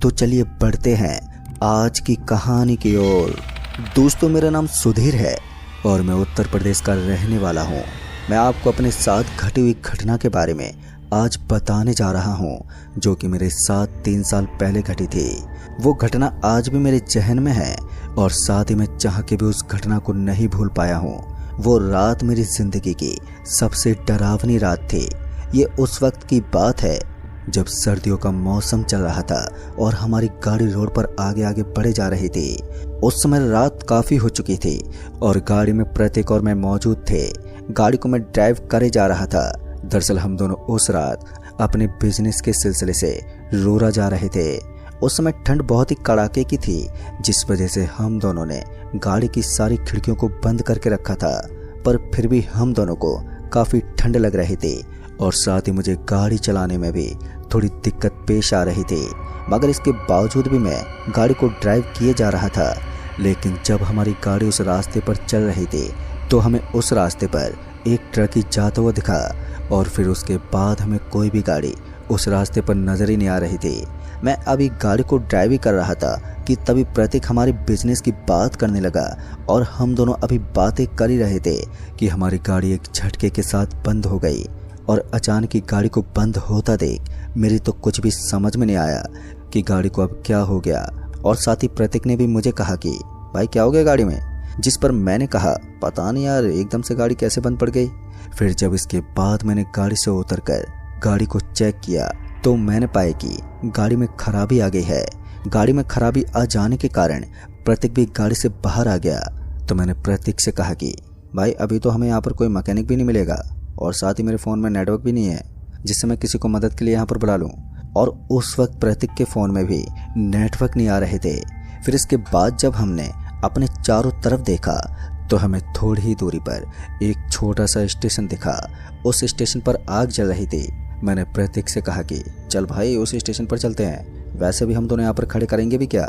तो चलिए बढ़ते हैं आज की कहानी की ओर। दोस्तों, मेरा नाम सुधीर है और मैं उत्तर प्रदेश का रहने वाला हूँ। मैं आपको अपने साथ घटी हुई घटना के बारे में आज बताने जा रहा हूँ, जो कि मेरे साथ 3 साल पहले घटी थी। वो घटना आज भी मेरे जहन में है और साथ ही मैं चाह के भी उस घटना को नहीं भूल पाया हूँ। वो रात मेरी जिंदगी की सबसे डरावनी रात थी। ये उस वक्त की बात है जब सर्दियों का मौसम चल रहा था और हमारी गाड़ी रोड पर आगे आगे बढ़े जा रही थी। उस समय रात काफ़ी हो चुकी थी और गाड़ी में प्रतीक और मैं मौजूद थे। गाड़ी को मैं ड्राइव करे जा रहा था। दरअसल हम दोनों उस रात अपने बिजनेस के सिलसिले से रोरा जा रहे थे। उस समय ठंड बहुत ही कड़ाके की थी, जिस वजह से हम दोनों ने गाड़ी की सारी खिड़कियों को बंद करके रखा था, पर फिर भी हम दोनों को काफ़ी ठंड लग रही थी और साथ ही मुझे गाड़ी चलाने में भी थोड़ी दिक्कत पेश आ रही थी। मगर इसके बावजूद भी मैं गाड़ी को ड्राइव किए जा रहा था। लेकिन जब हमारी गाड़ी उस रास्ते पर चल रही थी तो हमें उस रास्ते पर एक ट्रक ही जाता हुआ दिखा और फिर उसके बाद हमें कोई भी गाड़ी उस रास्ते पर नजर ही नहीं आ रही थी। मैं अभी गाड़ी को ड्राइव ही कर रहा था कि तभी प्रतीक हमारे बिजनेस की बात करने लगा और हम दोनों अभी बातें कर ही रहे थे कि हमारी गाड़ी एक झटके के साथ बंद हो गई। और अचानक ही गाड़ी को बंद होता देख मेरी तो कुछ भी समझ में नहीं आया कि गाड़ी को अब क्या हो गया। और साथ ही प्रतीक ने भी मुझे कहा कि भाई क्या हो गया गाड़ी में, जिस पर मैंने कहा पता नहीं यार, एकदम से गाड़ी कैसे बंद पड़ गई। फिर जब इसके बाद मैंने गाड़ी से उतरकर गाड़ी को चेक किया तो मैंने पाया कि गाड़ी में खराबी आ गई है। गाड़ी में खराबी आ जाने के कारण प्रतीक भी गाड़ी से बाहर आ गया। तो मैंने प्रतीक से कहा कि भाई अभी तो हमें यहाँ पर कोई मैकेनिक भी नहीं मिलेगा और साथ ही मेरे फ़ोन में नेटवर्क भी नहीं है जिससे मैं किसी को मदद के लिए यहाँ पर बुला लूँ। और उस वक्त प्रतीक के फ़ोन में भी नेटवर्क नहीं आ रहे थे। फिर इसके बाद जब हमने अपने चारों तरफ देखा तो हमें थोड़ी ही दूरी पर एक छोटा सा स्टेशन दिखा। उस स्टेशन पर आग जल रही थी। मैंने प्रतीक से कहा कि चल भाई उस स्टेशन पर चलते हैं, वैसे भी हम दोनों यहाँ पर खड़े करेंगे भी क्या।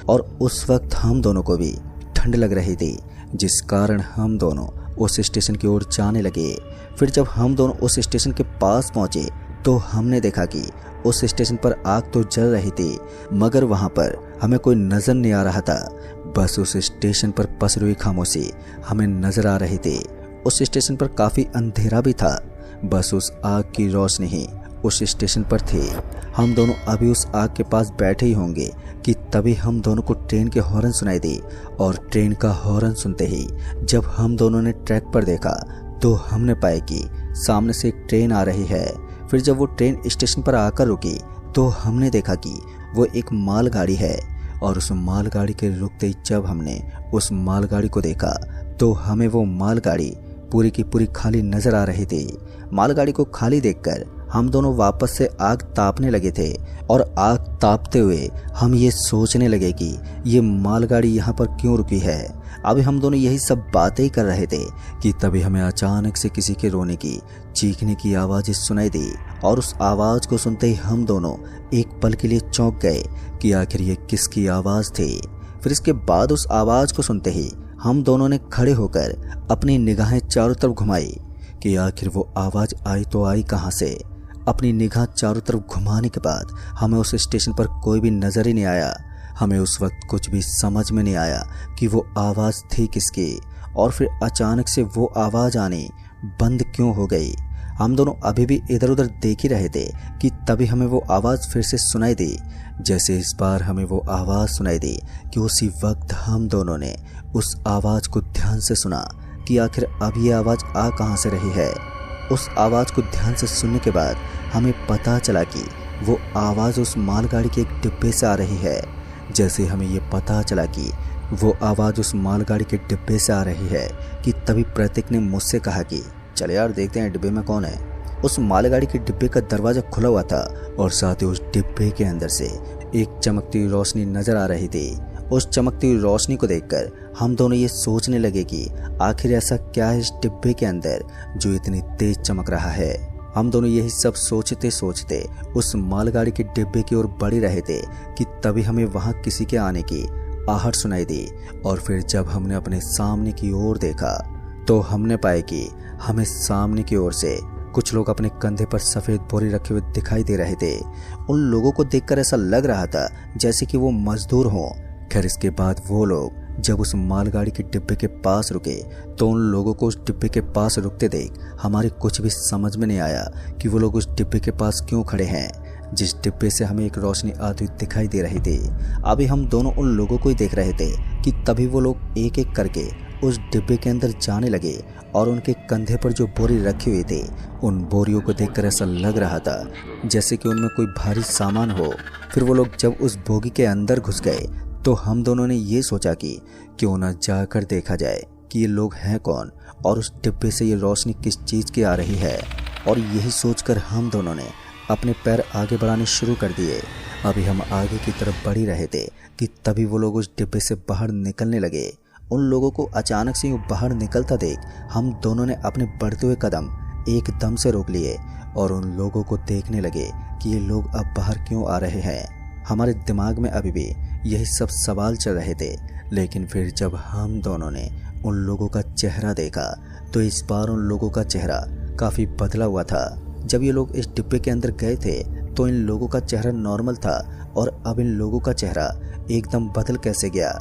और उस वक्त हम दोनों को भी ठंड लग रही थी, जिस कारण हम दोनों उस स्टेशन की ओर जाने लगे। फिर जब हम दोनों उस स्टेशन के पास पहुंचे तो हमने देखा कि उस स्टेशन पर आग तो जल रही थी, मगर वहां पर हमें कोई नजर नहीं आ रहा था। बस उस स्टेशन पर पसरी हुई खामोशी हमें नजर आ रही थी। उस स्टेशन पर काफी अंधेरा भी था, बस उस आग की रोशनी ही उस स्टेशन पर थी। हम दोनों अभी उस आग के पास बैठे ही होंगे कि तभी हम दोनों को ट्रेन के हॉर्न सुनाई दी। और ट्रेन का हॉर्न सुनते ही जब हम दोनों ने ट्रैक पर देखा तो हमने पाया कि सामने से एक ट्रेन आ रही है। फिर जब वो ट्रेन स्टेशन पर आकर रुकी तो हमने देखा कि वो एक मालगाड़ी है। और उस मालगाड़ी के रुकते ही जब हमने उस मालगाड़ी को देखा तो हमें वो मालगाड़ी पूरी की पूरी खाली नजर आ रही थी। मालगाड़ी को खाली देखकर हम दोनों वापस से आग तापने लगे थे और आग तापते हुए हम ये सोचने लगे कि ये मालगाड़ी यहाँ पर क्यों रुकी है। अभी हम दोनों यही सब बातें ही कर रहे थे कि तभी हमें अचानक से किसी के रोने की, चीखने की आवाज़ें सुनाई दी। और उस आवाज़ को सुनते ही हम दोनों एक पल के लिए चौंक गए कि आखिर ये किसकी आवाज़ थी। फिर इसके बाद उस आवाज़ को सुनते ही हम दोनों ने खड़े होकर अपनी निगाहें चारों तरफ घुमाई कि आखिर वो आवाज़ आई तो आई कहाँ से। अपनी निगाह चारों तरफ घुमाने के बाद हमें उस स्टेशन पर कोई भी नजर ही नहीं आया। हमें उस वक्त कुछ भी समझ में नहीं आया कि वो आवाज़ थी किसकी और फिर अचानक से वो आवाज़ आनी बंद क्यों हो गई। हम दोनों अभी भी इधर उधर देख ही रहे थे कि तभी हमें वो आवाज़ फिर से सुनाई दी। जैसे इस बार हमें वो आवाज़ सुनाई दी कि उसी वक्त हम दोनों ने उस आवाज़ को ध्यान से सुना कि आखिर अब ये आवाज़ आ कहाँ से रही है। उस आवाज़ को ध्यान से सुनने के बाद हमें पता चला कि वो आवाज़ उस मालगाड़ी के एक डिब्बे से आ रही है। जैसे हमें ये पता चला कि वो आवाज़ उस मालगाड़ी के डिब्बे से आ रही है कि तभी प्रतीक ने मुझसे कहा कि चल यार देखते हैं डिब्बे में कौन है। उस मालगाड़ी के डिब्बे का दरवाज़ा खुला हुआ था और साथ ही उस डिब्बे के अंदर से एक चमकती हुई रोशनी नज़र आ रही थी। उस चमकती हुई रोशनी को देखकर हम दोनों ये सोचने लगे कि आखिर ऐसा क्या है इस डिब्बे के अंदर जो इतनी तेज चमक रहा है। हम दोनों यही सब सोचते सोचते उस मालगाड़ी के डिब्बे की ओर बढ़ रहे थे कि तभी हमें वहां किसी के आने की आहट सुनाई दी। और फिर जब हमने अपने सामने की ओर देखा तो हमने पाया कि हमें सामने की ओर से कुछ लोग अपने कंधे पर सफेद बोरी रखे हुए दिखाई दे रहे थे। उन लोगों को देखकर ऐसा लग रहा था जैसे कि वो मजदूर हों। खैर इसके बाद वो लोग जब उस मालगाड़ी के डिब्बे के पास रुके तो उन लोगों को उस डिब्बे के पास रुकते देख हमारे कुछ भी समझ में नहीं आया कि वो लोग उस डिब्बे के पास क्यों खड़े हैं, जिस डिब्बे से हमें एक रोशनी आती हुई दिखाई दे रही थी। अभी हम दोनों उन लोगों को ही देख रहे थे कि तभी वो लोग एक एक करके उस डिब्बे के अंदर जाने लगे और उनके कंधे पर जो बोरी रखी हुई थी उन बोरियों को देखकर ऐसा लग रहा था जैसे कि उनमें कोई भारी सामान हो। फिर वो लोग जब उस बोगी के अंदर घुस गए तो हम दोनों ने ये सोचा कि क्यों ना जाकर देखा जाए कि ये लोग हैं कौन और उस डिब्बे से ये रोशनी किस चीज़ की आ रही है। और यही सोचकर हम दोनों ने अपने पैर आगे बढ़ाने शुरू कर दिए। अभी हम आगे की तरफ बढ़ ही रहे थे कि तभी वो लोग उस डिब्बे से बाहर निकलने लगे। उन लोगों को अचानक से यूँ बाहर निकलता देख हम दोनों ने अपने बढ़ते हुए कदम एकदम से रोक लिए और उन लोगों को देखने लगे कि ये लोग अब बाहर क्यों आ रहे हैं। हमारे दिमाग में अभी भी यही सब सवाल चल रहे थे, लेकिन फिर जब हम दोनों ने उन लोगों का चेहरा देखा तो इस बार उन लोगों का चेहरा काफ़ी बदला हुआ था। जब ये लोग इस डिब्बे के अंदर गए थे तो इन लोगों का चेहरा नॉर्मल था और अब इन लोगों का चेहरा एकदम बदल कैसे गया।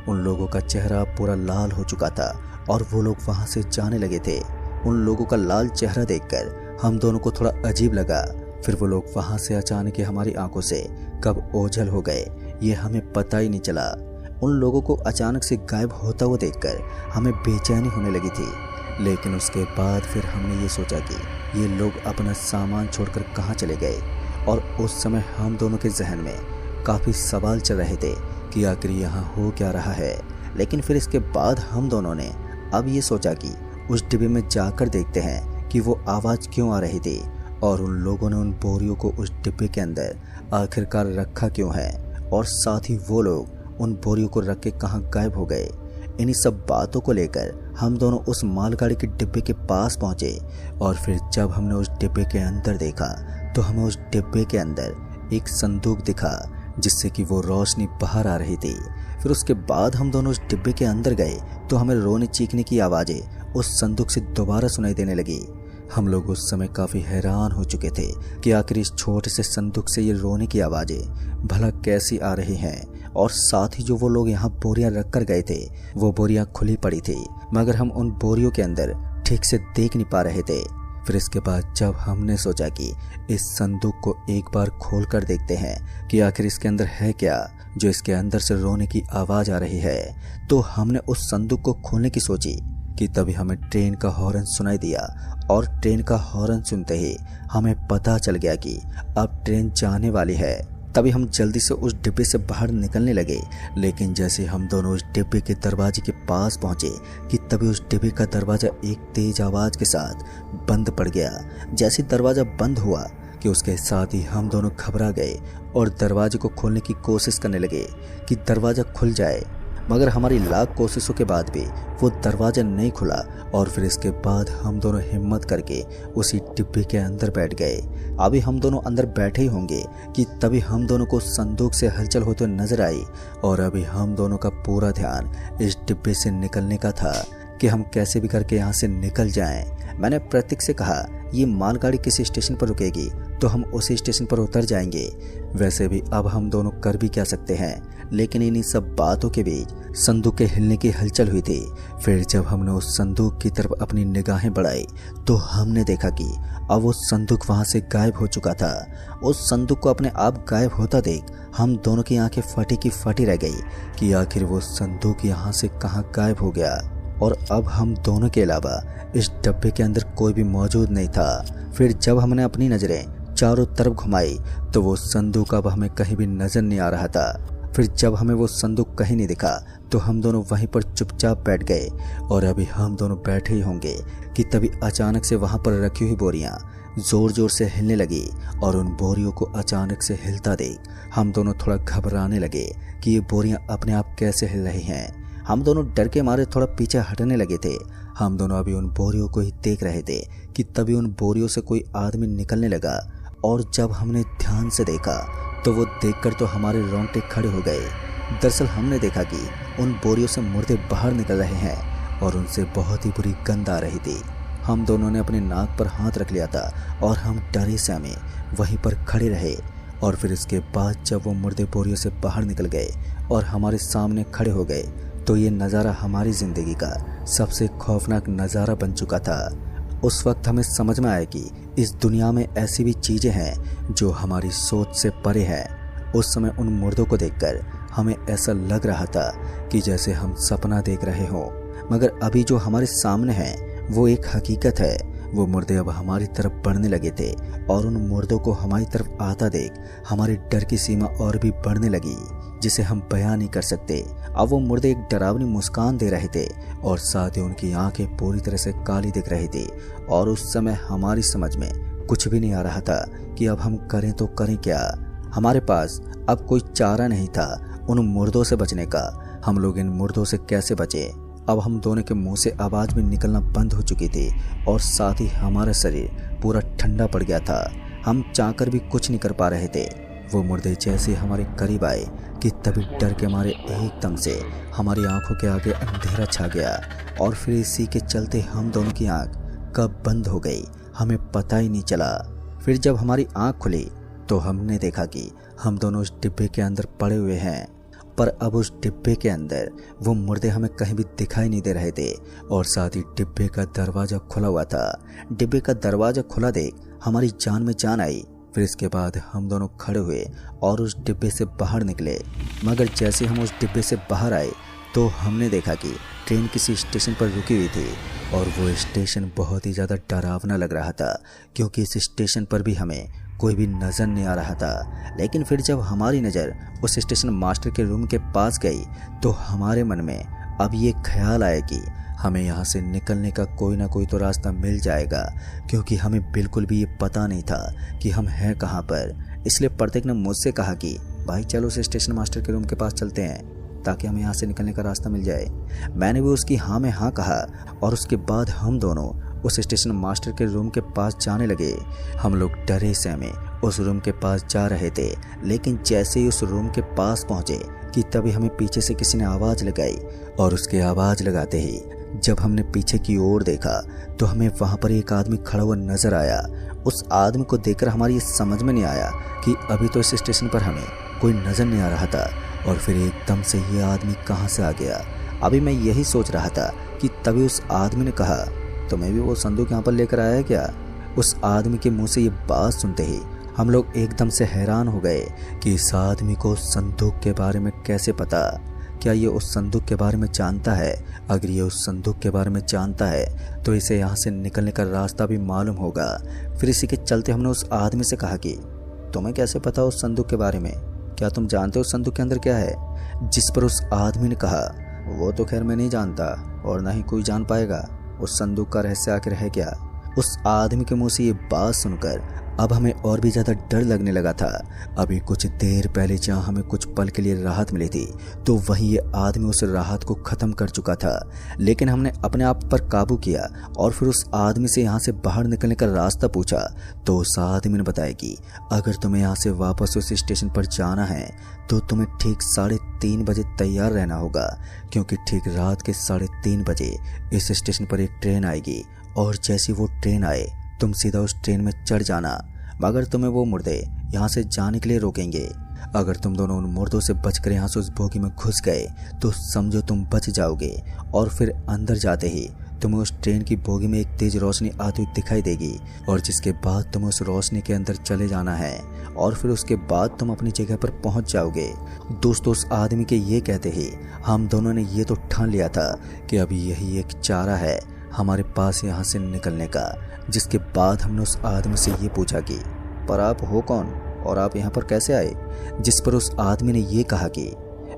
उन लोगों का चेहरा पूरा लाल हो चुका था और वो लोग वहाँ से जाने लगे थे। उन लोगों का लाल चेहरा देखकर हम दोनों को थोड़ा अजीब लगा। फिर वो लोग वहाँ से अचानक ही हमारी आंखों से कब ओझल हो गए ये हमें पता ही नहीं चला। उन लोगों को अचानक से गायब होता हुआ देखकर हमें बेचैनी होने लगी थी, लेकिन उसके बाद फिर हमने ये सोचा कि ये लोग अपना सामान छोड़कर कहाँ चले गए। और उस समय हम दोनों के जहन में काफ़ी सवाल चल रहे थे कि आखिर यहाँ हो क्या रहा है। लेकिन फिर इसके बाद हम दोनों ने अब ये सोचा कि उस डिब्बे में जाकर देखते हैं कि वो आवाज़ क्यों आ रही थी और उन लोगों ने उन बोरियों को उस डिब्बे के अंदर आखिरकार रखा क्यों है और साथ ही वो लोग उन बोरियों को रख के कहाँ गायब हो गए। इन्हीं सब बातों को लेकर हम दोनों उस मालगाड़ी के डिब्बे के पास पहुँचे और फिर जब हमने उस डिब्बे के अंदर देखा तो हमें उस डिब्बे के अंदर एक संदूक दिखा जिससे कि वो रोशनी बाहर आ रही थी। फिर उसके बाद हम दोनों उस डिब्बे के अंदर गए तो हमें रोने चीखने की आवाज़ें उस संदूक से दोबारा सुनाई देने लगी। हम लोग उस समय काफ़ी हैरान हो चुके थे कि आखिर इस छोटे से संदूक से ये रोने की आवाज़ें भला कैसी आ रही हैं। और साथ ही जो वो लोग यहाँ बोरियां रख कर गए थे वो बोरियां खुली पड़ी थी, मगर हम उन बोरियों के अंदर ठीक से देख नहीं पा रहे थे। फिर इसके बाद जब हमने सोचा कि इस संदूक को एक बार खोल कर देखते हैं कि आखिर इसके अंदर है क्या जो इसके अंदर से रोने की आवाज़ आ रही है, तो हमने उस संदूक को खोलने की सोची कि तभी हमें ट्रेन का हॉर्न सुनाई दिया। और ट्रेन का हॉर्न सुनते ही हमें पता चल गया कि अब ट्रेन जाने वाली है। तभी हम जल्दी से उस डिब्बे से बाहर निकलने लगे, लेकिन जैसे हम दोनों उस डिब्बे के दरवाजे के पास पहुंचे कि तभी उस डिब्बे का दरवाज़ा एक तेज आवाज़ के साथ बंद पड़ गया। जैसे दरवाज़ा बंद हुआ कि उसके साथ ही हम दोनों घबरा गए और दरवाजे को खोलने की कोशिश करने लगे कि दरवाज़ा खुल जाए, मगर हमारी लाख कोशिशों के बाद भी वो दरवाज़ा नहीं खुला। और फिर इसके बाद हम दोनों हिम्मत करके उसी डिब्बे के अंदर बैठ गए। अभी हम दोनों अंदर बैठे ही होंगे कि तभी हम दोनों को संदूक से हलचल होते नजर आई और अभी हम दोनों का पूरा ध्यान इस डिब्बे से निकलने का था कि हम कैसे भी करके यहाँ से निकल जाएं। मैंने प्रतीक से कहा ये मालगाड़ी किसी स्टेशन पर रुकेगी तो हम उसी स्टेशन पर उतर जाएंगे। वैसे भी अब हम दोनों कर भी क्या सकते हैं। लेकिन इन्हीं सब बातों के बीच संदूक के हिलने की हलचल हुई थी। फिर जब हमने उस संदूक की तरफ अपनी निगाहें बढ़ाई तो हमने देखा कि अब वो संदूक वहां से गायब हो चुका था। उस संदूक को अपने आप गायब होता देख हम दोनों की आंखें फटी की फटी रह गई कि आखिर वो संदूक यहाँ से कहाँ गायब हो गया और अब हम दोनों के अलावा इस डब्बे के अंदर कोई भी मौजूद नहीं था। फिर जब हमने अपनी नज़रें चारों तरफ घुमाई तो वो संदूक अब हमें कहीं भी नजर नहीं आ रहा था। फिर जब हमें वो संदूक कहीं नहीं दिखा तो हम दोनों वहीं पर चुपचाप बैठ गए और अभी हम दोनों बैठे ही होंगे कि तभी अचानक से वहां पर रखी हुई बोरियां जोर जोर से हिलने लगी और उन बोरियों को अचानक से हिलता देख हम दोनों थोड़ा घबराने लगे कि ये बोरियां अपने आप कैसे हिल रही हैं। हम दोनों डर के मारे थोड़ा पीछे हटने लगे थे। हम दोनों अभी उन बोरियों को ही देख रहे थे कि तभी उन बोरियों से कोई आदमी निकलने लगा और जब हमने ध्यान से देखा तो वो देखकर तो हमारे रोंगटे खड़े हो गए। दरअसल हमने देखा कि उन बोरियों से मुर्दे बाहर निकल रहे हैं और उनसे बहुत ही बुरी गंध आ रही थी। हम दोनों ने अपने नाक पर हाथ रख लिया था और हम डरे सहमे वहीं पर खड़े रहे। और फिर इसके बाद जब वो मुर्दे बोरियों से बाहर निकल गए और हमारे सामने खड़े हो गए तो ये नज़ारा हमारी ज़िंदगी का सबसे खौफनाक नज़ारा बन चुका था। उस वक्त हमें समझ में आया कि इस दुनिया में ऐसी भी चीज़ें हैं जो हमारी सोच से परे हैं। उस समय उन मुर्दों को देखकर हमें ऐसा लग रहा था कि जैसे हम सपना देख रहे हों, मगर अभी जो हमारे सामने है वो एक हकीकत है। वो मुर्दे अब हमारी तरफ बढ़ने लगे थे और उन मुर्दों को हमारी तरफ आता देख हमारे डर की सीमा और भी बढ़ने लगी, जिसे हम बयां नहीं कर सकते। अब वो मुर्दे एक डरावनी मुस्कान दे रहे थे और साथ ही उनकी आंखें पूरी तरह से काली दिख रही थी। और उस समय हमारी समझ में कुछ भी नहीं आ रहा था कि अब हम करें तो करें क्या। हमारे पास अब कोई चारा नहीं था उन मुर्दों से बचने का। हम लोग इन मुर्दों से कैसे बचे। अब हम दोनों के मुंह से आवाज़ भी निकलना बंद हो चुकी थी और साथ ही हमारा शरीर पूरा ठंडा पड़ गया था। हम चाहकर भी कुछ नहीं कर पा रहे थे। वो मुर्दे जैसे हमारे करीब आए कि तभी डर के मारे एकदम से हमारी आंखों के आगे अंधेरा छा गया और फिर इसी के चलते हम दोनों की आंख कब बंद हो गई हमें पता ही नहीं चला। फिर जब हमारी आंख खुली तो हमने देखा कि हम दोनों उस डिब्बे के अंदर पड़े हुए हैं, पर अब उस डिब्बे के अंदर वो मुर्दे हमें कहीं भी दिखाई नहीं दे रहे थे और साथ ही डिब्बे का दरवाज़ा खुला हुआ था। डिब्बे का दरवाज़ा खुला देख हमारी जान में जान आई। फिर इसके बाद हम दोनों खड़े हुए और उस डिब्बे से बाहर निकले। मगर जैसे हम उस डिब्बे से बाहर आए तो हमने देखा कि ट्रेन किसी स्टेशन पर रुकी हुई थी और वो स्टेशन बहुत ही ज़्यादा डरावना लग रहा था, क्योंकि इस स्टेशन पर भी हमें कोई भी नज़र नहीं आ रहा था। लेकिन फिर जब हमारी नज़र उस स्टेशन मास्टर के रूम के पास गई तो हमारे मन में अब ये ख्याल आया कि हमें यहाँ से निकलने का कोई ना कोई तो रास्ता मिल जाएगा, क्योंकि हमें बिल्कुल भी ये पता नहीं था कि हम हैं कहाँ पर। इसलिए प्रत्येक ने मुझसे कहा कि भाई चलो उस स्टेशन मास्टर के रूम के पास चलते हैं ताकि हमें यहाँ से निकलने का रास्ता मिल जाए। मैंने भी उसकी हाँ में हाँ कहा और उसके बाद हम दोनों उस स्टेशन मास्टर के रूम के पास जाने लगे। हम लोग डरे सहमे उस रूम के पास जा रहे थे, लेकिन जैसे ही उस रूम के पास पहुंचे कि तभी हमें पीछे से किसी ने आवाज़ लगाई और उसके आवाज़ लगाते ही जब हमने पीछे की ओर देखा तो हमें वहाँ पर एक आदमी खड़ा हुआ नजर आया। उस आदमी को देखकर हमारी ये समझ में नहीं आया कि अभी तो इस स्टेशन पर हमें कोई नज़र नहीं आ रहा था और फिर एकदम से ये आदमी कहाँ से आ गया। अभी मैं यही सोच रहा था कि तभी उस आदमी ने कहा, तुम्हें भी वो संदूक यहाँ पर लेकर आया है क्या। उस आदमी के मुंह से ये बात सुनते ही हम लोग एकदम से हैरान हो गए कि इस आदमी को उस संदूक के बारे में कैसे पता। क्या ये उस संदूक के बारे में जानता है। अगर ये उस संदूक के बारे में जानता है तो इसे यहाँ से निकलने का रास्ता भी मालूम होगा। फिर इसी के चलते हमने उस आदमी से कहा कि तुम्हें कैसे पता उस संदूक के बारे में, क्या तुम जानते हो उस संदूक के अंदर क्या है। जिस पर उस आदमी ने कहा, वो तो खैर मैं नहीं जानता और ना ही कोई जान पाएगा, उस संदूक का रहस्य आखिर है क्या। उस आदमी के मुंह से ये बात सुनकर अब हमें और भी ज़्यादा डर लगने लगा था। अभी कुछ देर पहले जहाँ हमें कुछ पल के लिए राहत मिली थी तो वहीं ये आदमी उस राहत को ख़त्म कर चुका था। लेकिन हमने अपने आप पर काबू किया और फिर उस आदमी से यहाँ से बाहर निकलने का रास्ता पूछा तो उस आदमी ने बताया कि अगर तुम्हें यहाँ से वापस उस स्टेशन पर जाना है तो तुम्हें ठीक 3:30 बजे तैयार रहना होगा, क्योंकि ठीक रात के 3:30 बजे इस स्टेशन पर एक ट्रेन आएगी और जैसी वो ट्रेन आए तुम सीधा उस ट्रेन में चढ़ जाना। मगर तुम्हें वो मुर्दे यहाँ से जाने के लिए रोकेंगे। अगर तुम दोनों उन मुर्दों से बचकर यहाँ से उस बोगी में घुस गए तो समझो तुम बच जाओगे। और फिर अंदर जाते ही तुम्हें उस ट्रेन की बोगी में एक तेज रोशनी आती हुई दिखाई देगी और जिसके बाद तुम्हें उस रोशनी के अंदर चले जाना है और फिर उसके बाद तुम अपनी जगह पर पहुँच जाओगे। दोस्तों, उस आदमी के ये कहते ही हम दोनों ने ये तो ठान लिया था कि अभी यही एक चारा है हमारे पास यहाँ से निकलने का। जिसके बाद हमने उस आदमी से ये पूछा कि पर आप हो कौन और आप यहाँ पर कैसे आए। जिस पर उस आदमी ने ये कहा कि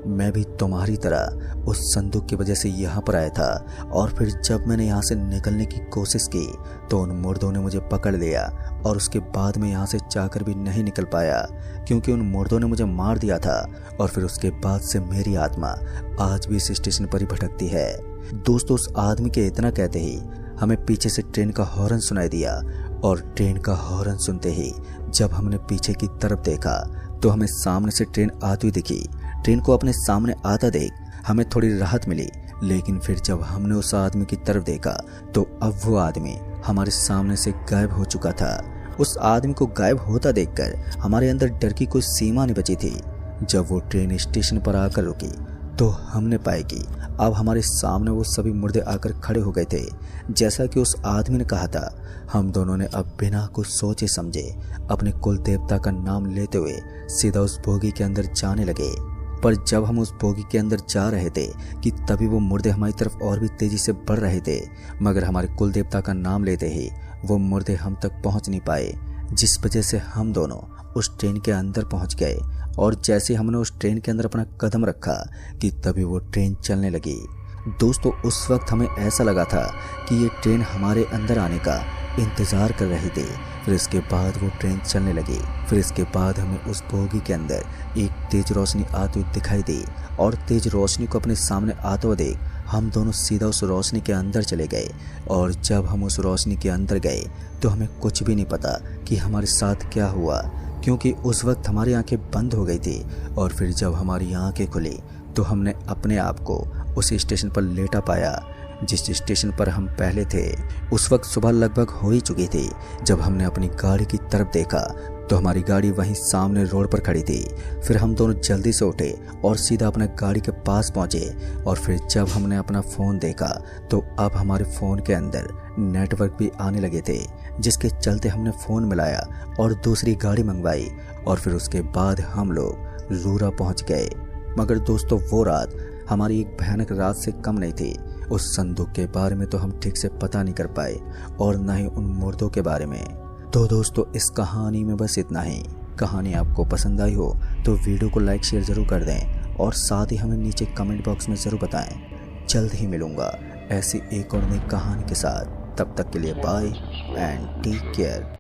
मैं भी तुम्हारी तरह उस संदूक की वजह से यहाँ पर आया था और फिर जब मैंने यहाँ से निकलने की कोशिश की तो उन मुर्दों ने मुझे पकड़ लिया और उसके बाद मैं यहाँ से चाहकर भी नहीं निकल पाया, क्योंकि उन मुर्दों ने मुझे मार दिया था और फिर उसके बाद से मेरी आत्मा आज भी इस स्टेशन पर ही भटकती है। दोस्तों, उस आदमी के इतना कहते ही हमें पीछे से ट्रेन का हॉर्न सुनाई दिया और ट्रेन का हॉर्न सुनते ही जब हमने पीछे की तरफ देखा तो हमें सामने से ट्रेन आती हुई दिखी। ट्रेन को अपने सामने आता देख हमें थोड़ी राहत मिली, लेकिन फिर जब हमने उस आदमी की तरफ देखा तो अब वो आदमी हमारे सामने से गायब हो चुका था। उस आदमी को गायब होता देखकर हमारे अंदर डर की कोई सीमा नहीं बची थी। जब वो ट्रेन स्टेशन पर आकर रुकी तो हमने पाया कि अब हमारे सामने वो सभी मुर्दे आकर खड़े हो गए थे। जैसा कि उस आदमी ने कहा था, हम दोनों ने अब बिना कुछ सोचे समझे अपने कुल देवता का नाम लेते हुए सीधा उस बोगी के अंदर जाने लगे। पर जब हम उस बोगी के अंदर जा रहे थे कि तभी वो मुर्दे हमारी तरफ और भी तेजी से बढ़ रहे थे, मगर हमारे कुल देवता का नाम लेते ही वो मुर्दे हम तक पहुंच नहीं पाए, जिस वजह से हम दोनों उस ट्रेन के अंदर पहुंच गए। और जैसे हमने उस ट्रेन के अंदर अपना कदम रखा कि तभी वो ट्रेन चलने लगी। दोस्तों, उस वक्त हमें ऐसा लगा था कि ये ट्रेन हमारे अंदर आने का इंतज़ार कर रही थी। फिर इसके बाद वो ट्रेन चलने लगी। फिर इसके बाद हमें उस बोगी के अंदर एक तेज रोशनी आती हुई दिखाई दी और तेज रोशनी को अपने सामने आते हुए देख हम दोनों सीधा उस रोशनी के अंदर चले गए। और जब हम उस रोशनी के अंदर गए तो हमें कुछ भी नहीं पता कि हमारे साथ क्या हुआ, क्योंकि उस वक्त हमारी आंखें बंद हो गई थी। और फिर जब हमारी आंखें खुली तो हमने अपने आप को उस स्टेशन पर लेटा पाया जिस स्टेशन पर हम पहले थे। उस वक्त सुबह लगभग हो ही चुकी थी। जब हमने अपनी गाड़ी की तरफ देखा तो हमारी गाड़ी वहीं सामने रोड पर खड़ी थी। फिर हम दोनों जल्दी से उठे और सीधा अपने गाड़ी के पास पहुंचे। और फिर जब हमने अपना फ़ोन देखा तो अब हमारे फ़ोन के अंदर नेटवर्क भी आने लगे थे, जिसके चलते हमने फ़ोन मिलाया और दूसरी गाड़ी मंगवाई। और फिर उसके बाद हम लोग रूरा पहुंच गए। मगर दोस्तों, वो रात हमारी एक भयानक रात से कम नहीं थी। उस संदूक के बारे में तो हम ठीक से पता नहीं कर पाए और न ही उन मुर्दों के बारे में। तो दोस्तों, इस कहानी में बस इतना ही। कहानी आपको पसंद आई हो तो वीडियो को लाइक शेयर ज़रूर कर दें और साथ ही हमें नीचे कमेंट बॉक्स में ज़रूर बताएं। जल्द ही मिलूँगा ऐसी एक और नई कहानी के साथ। तब तक के लिए बाय एंड टेक केयर।